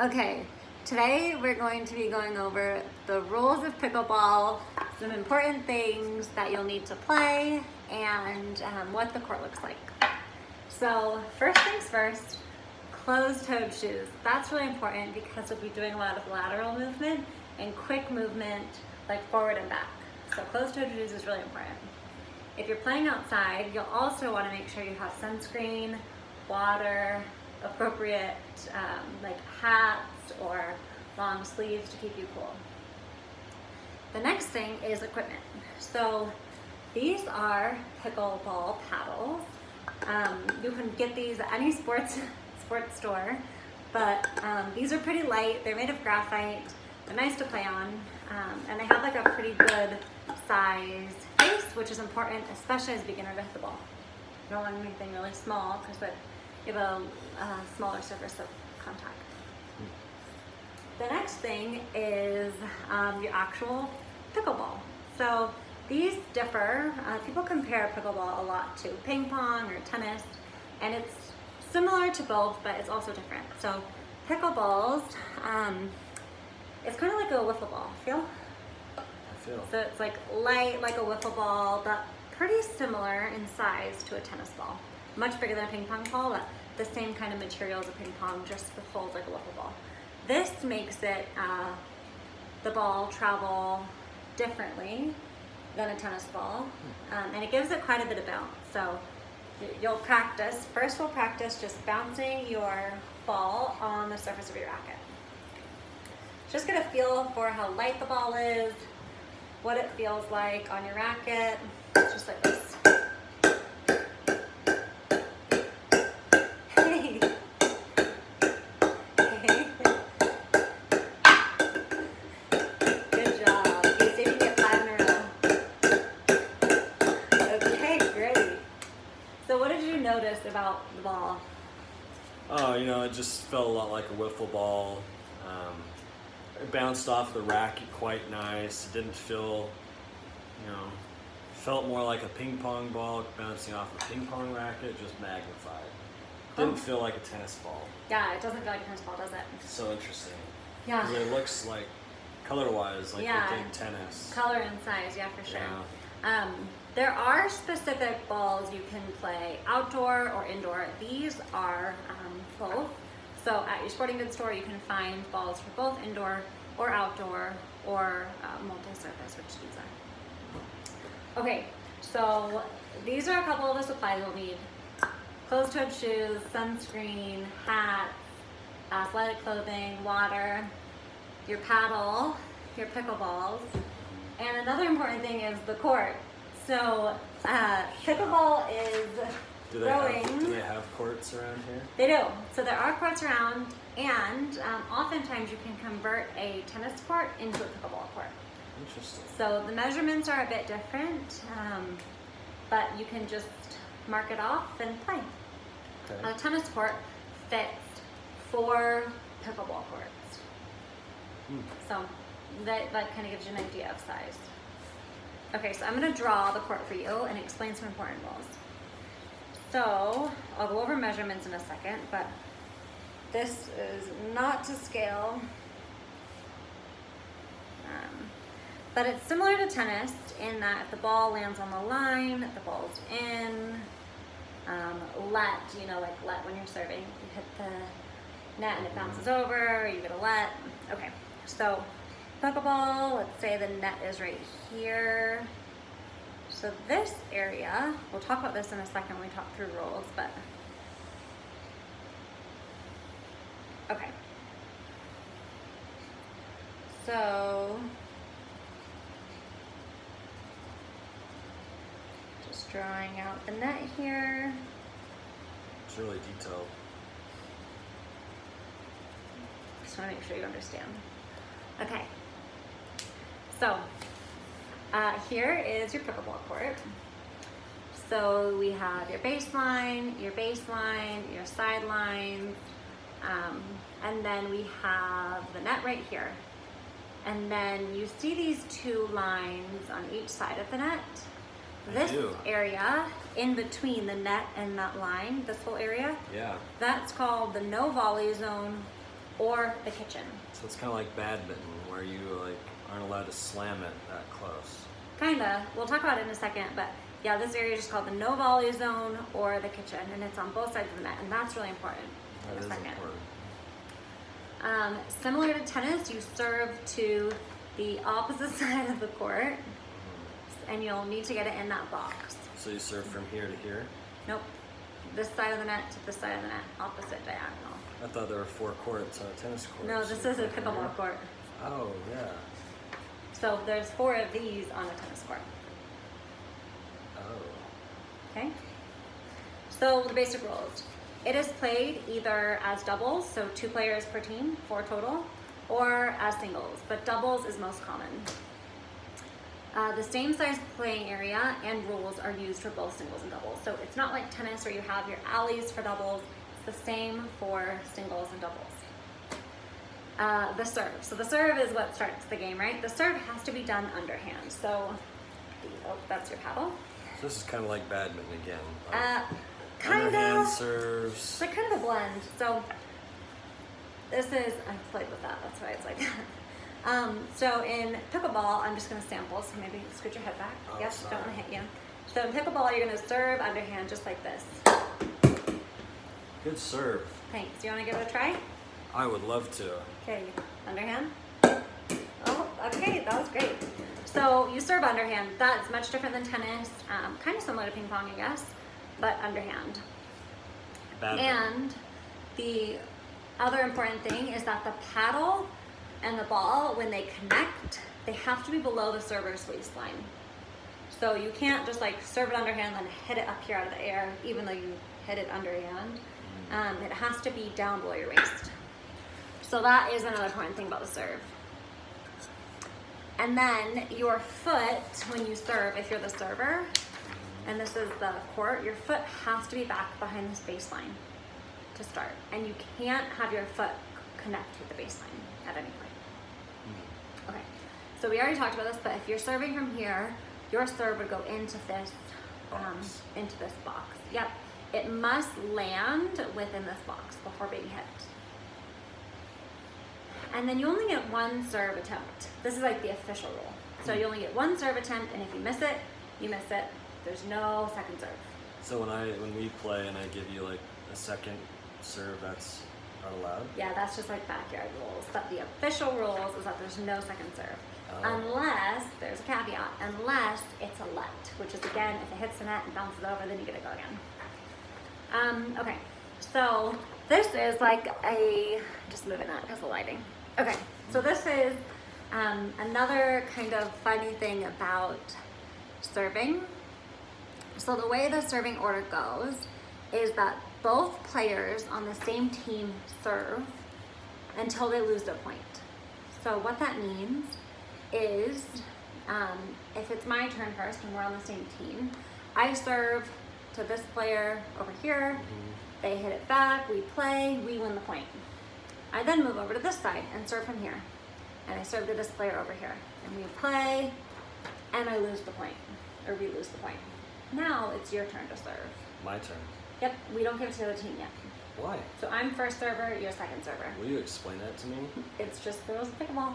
Okay, today we're going to be going over the rules of pickleball, some important things that you'll need to play, and what the court looks like. So first things first, closed-toed shoes. That's really important because we'll be doing a lot of lateral movement and quick movement like forward and back. So closed-toed shoes is really important. If you're playing outside, you'll also want to make sure you have sunscreen, water, appropriate like hats or long sleeves to keep you cool. The next thing is equipment. So these are pickleball paddles. You can get these at any sports store, but these are pretty light. They're made of graphite. They're nice to play on, and they have like a pretty good size base, which is important, especially as a beginner to hit the ball. You don't want anything really small because you have a smaller surface of contact. The next thing is your actual pickleball. So these differ. People compare pickleball a lot to ping pong or tennis, and it's similar to both, but it's also different. So pickleballs, it's kind of like a wiffle ball. Feel? So it's like light, like a wiffle ball, but pretty similar in size to a tennis ball. Much bigger than a ping pong ball, but the same kind of material as a ping pong, just with holes like a wiffle ball. This makes it, the ball travel differently than a tennis ball, and it gives it quite a bit of bounce. So you'll practice, first we'll practice just bouncing your ball on the surface of your racket. Just get a feel for how light the ball is, what it feels like on your racket, just like this. Hey. Good job. You see if you can get 5 in a row. Okay, great. So what did you notice about the ball? Oh, it just felt a lot like a wiffle ball. It bounced off the racket quite nice. It didn't feel, felt more like a ping pong ball bouncing off a ping pong racket, just magnified. Didn't feel like a tennis ball. Yeah, it doesn't feel like a tennis ball, does it? So interesting. Yeah. Because it looks like, color-wise, like a big tennis. Color and size, yeah, for sure. Yeah. There are specific balls you can play outdoor or indoor. These are both. So at your sporting goods store, you can find balls for both indoor or outdoor or multi-surface, which these are. Okay, so these are a couple of the supplies you'll need. Closed-toed shoes, sunscreen, hats, athletic clothing, water, your paddle, your pickleballs, and another important thing is the court. So pickleball is Do they have courts around here? They do. So there are courts around, and oftentimes you can convert a tennis court into a pickleball court. Interesting. So the measurements are a bit different, but you can just mark it off and play. Okay. A tennis court fits 4 pickleball courts. So that kind of gives you an idea of size. Okay, so I'm going to draw the court for you and explain some important rules. So I'll go over measurements in a second, but this is not to scale. But it's similar to tennis in that if the ball lands on the line, the ball's in. Let when you're serving, you hit the net and it bounces over, you get a let. Okay, so pickleball, let's say the net is right here. So this area, we'll talk about this in a second when we talk through rules, but okay. So just drawing out the net here. It's really detailed. Just want to make sure you understand. Okay. So here is your pickleball court. So we have your baseline, your sidelines, and then we have the net right here. And then you see these 2 lines on each side of the net. This area in between the net and that line, this whole area, Yeah. that's called the no volley zone or the kitchen. So it's kind of like badminton, where you like aren't allowed to slam it that close. Kinda. We'll talk about it in a second, but yeah, this area is just called the no volley zone or the kitchen, and it's on both sides of the net, and that's really important. That is important. Similar to tennis, you serve to the opposite side of the court, and you'll need to get it in that box. So you serve from here to here? Nope. This side of the net to this side of the net, opposite diagonal. I thought there were 4 courts on a tennis court. No, this is a pickleball court. Oh, yeah. So there's 4 of these on a tennis court. Oh. Okay? So the basic rules. It is played either as doubles, so 2 players per team, 4 total, or as singles, but doubles is most common. The same size playing area and rules are used for both singles and doubles. So it's not like tennis where you have your alleys for doubles. It's the same for singles and doubles. The serve. So the serve is what starts the game, right? The serve has to be done underhand. So, that's your paddle. So this is kind of like badminton again. Kind underhand of. serves. It's like kind of a blend. So this is, I've played with that, that's why it's like that. So in pickleball, I'm just going to sample, so maybe scoot your head back. Oh, Yep, sorry. don't want to hit you. So in pickleball, you're going to serve underhand just like this. Good serve. Thanks. You want to give it a try? I would love to. Okay, underhand. Oh, okay, that was great. So you serve underhand. That's much different than tennis, kind of similar to ping pong, I guess, but underhand. Badminton. And the other important thing is that the paddle and the ball, when they connect, they have to be below the server's waistline. So you can't just like serve it underhand and then hit it up here out of the air, even though you hit it underhand. It has to be down below your waist. So that is another important thing about the serve. And then your foot, when you serve, if you're the server, and this is the court, your foot has to be back behind this baseline to start. And you can't have your foot connect with the baseline at any point. Okay, so we already talked about this, but if you're serving from here, your serve would go into this Box. box. Yep, it must land within this box before being hit. And then you only get 1 serve attempt. This is like the official rule. So you only get 1 serve attempt, and if you miss it, you miss it. There's no second serve. So when we play and I give you like a second serve, that's not allowed? Yeah, that's just like backyard rules. But the official rules is that there's no second serve. Oh. Unless, there's a caveat, unless it's a let, which is again, if it hits the net and bounces over, then you get to go again. Okay, so this is like just moving that because of the lighting. Okay, so this is another kind of funny thing about serving. So the way the serving order goes is that both players on the same team serve until they lose their point. So what that means is if it's my turn first and we're on the same team, I serve to this player over here, they hit it back, we play, we win the point. I then move over to this side and serve from here. And I serve to this player over here. And we play, and I lose the point, or we lose the point. Now it's your turn to serve. My turn. Yep, we don't give it to the other team yet. Why? So I'm first server, you're second server. Will you explain that to me? It's just the rules of pickleball.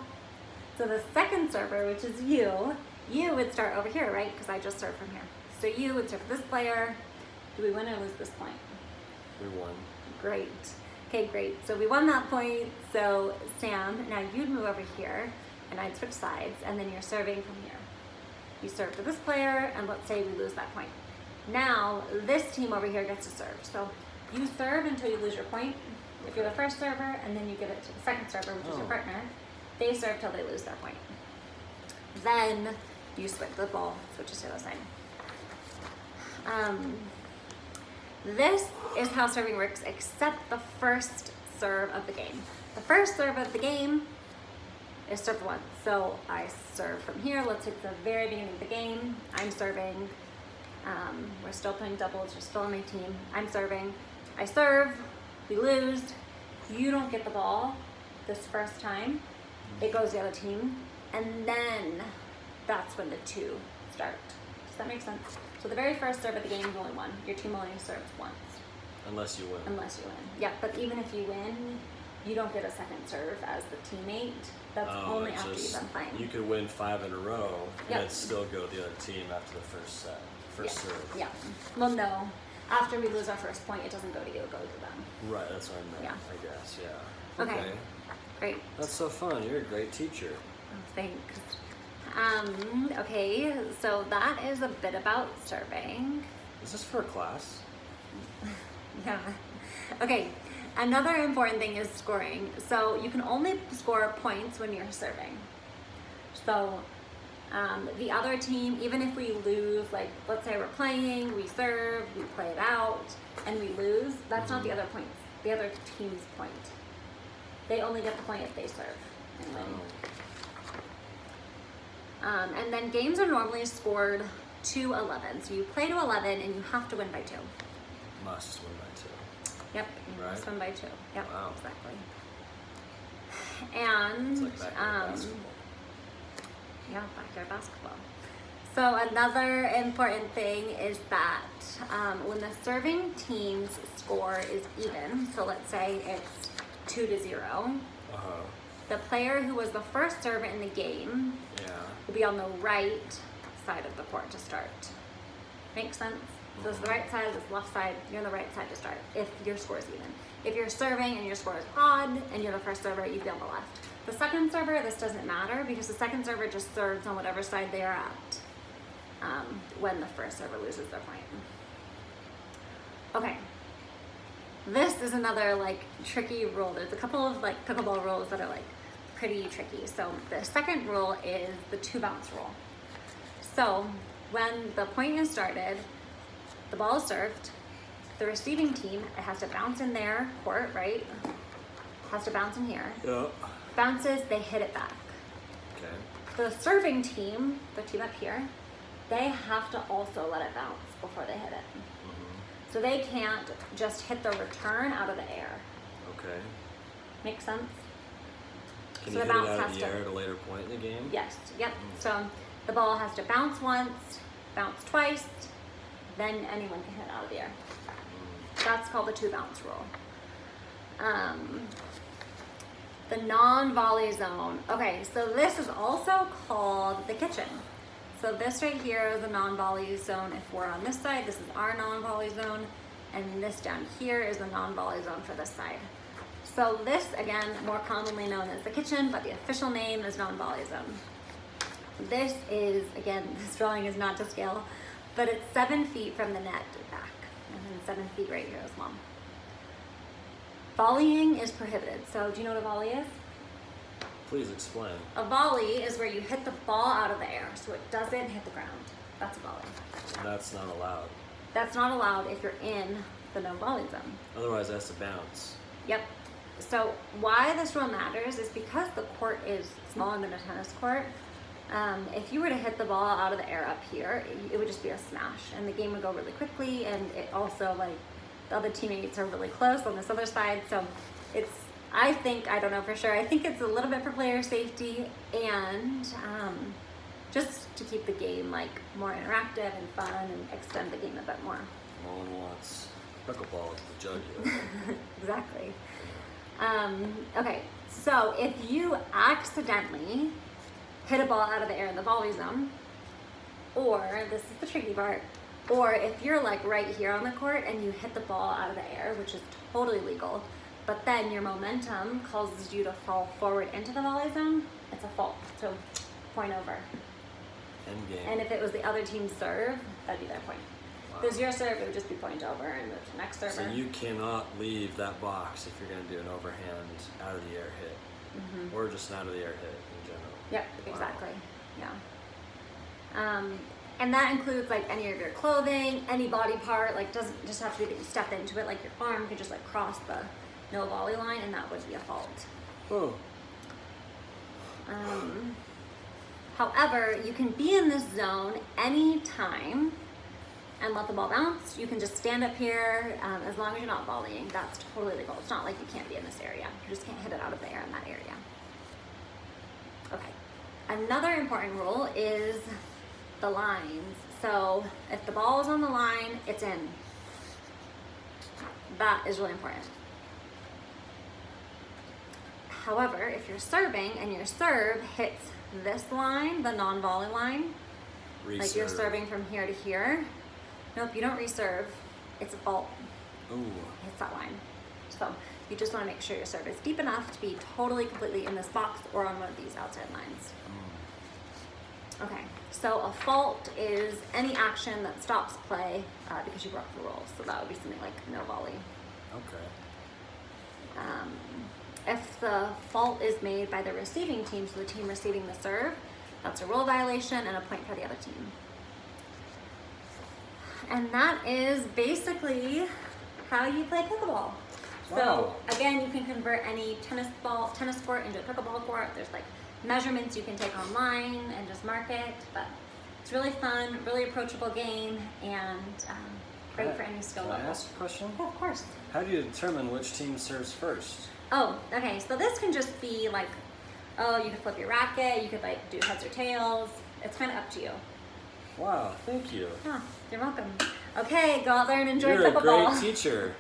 So the second server, which is you would start over here, right? Because I just served from here. So you would serve this player. Do we win or lose this point? We won. Great. Okay, great. So we won that point. So Sam, now you'd move over here and I'd switch sides, and then you're serving from here. You serve to this player, and let's say we lose that point. Now this team over here gets to serve. So you serve until you lose your point. If you're the first server, and then you give it to the second server, which is your partner. They serve till they lose their point. Then you switch the ball, switches to the other side. This is how serving works, except the first serve of the game. The first serve of the game is serve once. So I serve from here. Let's say it's the very beginning of the game. I'm serving. We're still playing doubles. You're still on my team. I'm serving. I serve. We lose. You don't get the ball this first time. It goes to the other team. And then that's when the 2 start. Does that make sense? So the very first serve of the game is only 1. Your team only serves once. Unless you win. Unless you win. Yeah, but even if you win, you don't get a second serve as the teammate. That's only after you've been playing. You could win 5 in a row and Yep. then still go to the other team after the first set, first serve. Yeah. Well, no. After we lose our first point, it doesn't go to you, it goes to them. Right, that's what I meant, Yeah. I guess, yeah. Okay. Great. That's so fun. You're a great teacher. Oh, thanks. Okay, so that is a bit about serving. Is this for a class? Yeah. Okay, another important thing is scoring. So you can only score points when you're serving. So the other team, even if we lose, like let's say we're playing, we serve, we play it out, and we lose, that's not the other points, the other team's point. They only get the point if they serve and win. And then games are normally scored to 11. So you play to 11 and you have to win by 2. Must win by 2. Yep, you must win by 2. Yep, Wow. exactly. And It's like backyard basketball. yeah, backyard basketball. So another important thing is that when the serving team's score is even, so let's say it's 2-0, Uh-huh. the player who was the first server in the game Yeah. will be on the right side of the court to start. Make sense? So this is the right side, this is the left side, you're on the right side to start if your score is even. If you're serving and your score is odd and you're the first server, you'd be on the left. The second server, this doesn't matter because the second server just serves on whatever side they are at when the first server loses their point. Okay. This is another like tricky rule. There's a couple of like pickleball rules that are like pretty tricky. So the second rule is the 2-bounce rule. So when the point is started, the ball is served, the receiving team, it has to bounce in their court, right? Has to bounce in here. Yeah. Bounces, they hit it back. Okay. The serving team, the team up here, they have to also let it bounce before they hit it. So they can't just hit the return out of the air. Okay. Make sense? Can So you the hit it bounce out of has the to- air at a later point in the game? Yes, yep. So the ball has to bounce once, bounce twice, then anyone can hit it out of the air. That's called the 2-bounce rule. The non-volley zone. Okay, so this is also called the kitchen. So this right here is a non-volley zone. If we're on this side, this is our non-volley zone. And this down here is the non-volley zone for this side. So this, again, more commonly known as the kitchen, but the official name is non-volley zone. This is, again, this drawing is not to scale, but it's 7 feet from the net back, and then 7 feet right here as well. Volleying is prohibited. So do you know what a volley is? Please explain. A volley is where you hit the ball out of the air, so it doesn't hit the ground. That's a volley. That's not allowed. That's not allowed if you're in the no volley zone. Otherwise, it has to bounce. Yep. So why this rule matters is because the court is smaller than a tennis court. If you were to hit the ball out of the air up here, it would just be a smash, and the game would go really quickly. And it also, like, the other teammates are really close on this other side, so it's. I think, I don't know for sure, I think it's a little bit for player safety and just to keep the game like more interactive and fun and extend the game a bit more. No one wants pickleball to the jugular. Exactly. Okay, so if you accidentally hit a ball out of the air in the volley zone, or, this is the tricky part, or if you're like right here on the court and you hit the ball out of the air, which is totally legal, but then your momentum causes you to fall forward into the volley zone, it's a fault. So point over. End game. And if it was the other team's serve, that'd be their point. Wow. If it was your serve, it would just be point over and move to the next server. So you cannot leave that box if you're going to do an overhand out of the air hit, or just an out of the air hit in general. Yep, Wow. exactly. Yeah. And that includes like any of your clothing, any body part. Like doesn't just have to be that you step into it. Like your arm could just like cross the no volley line, and that would be a fault. Oh. However, you can be in this zone anytime and let the ball bounce. You can just stand up here as long as you're not volleying. That's totally legal. It's not like you can't be in this area. You just can't hit it out of the air in that area. Okay. Another important rule is the lines. So if the ball is on the line, it's in. That is really important. However, if you're serving and your serve hits this line, the non-volley line, like you're serving from here to here, nope, you don't reserve. It's a fault. Ooh. Hits that line. So you just want to make sure your serve is deep enough to be totally, completely in this box or on one of these outside lines. Okay, so a fault is any action that stops play because you broke the rules. So that would be something like no volley. Okay. If the fault is made by the receiving team, so the team receiving the serve, that's a rule violation and a point for the other team. And that is basically how you play pickleball. Wow. So again, you can convert any tennis court into a pickleball court. There's like measurements you can take online and just mark it, but it's really fun, really approachable game, and great for any skill Can I level. ask a question? Yeah, of course. How do you determine which team serves first? Oh, okay, so this can just be like, oh, you could flip your racket, you could like do heads or tails. It's kind of up to you. Wow, thank you. Yeah, you're welcome. Okay, go out there and enjoy You're pickleball. a great teacher.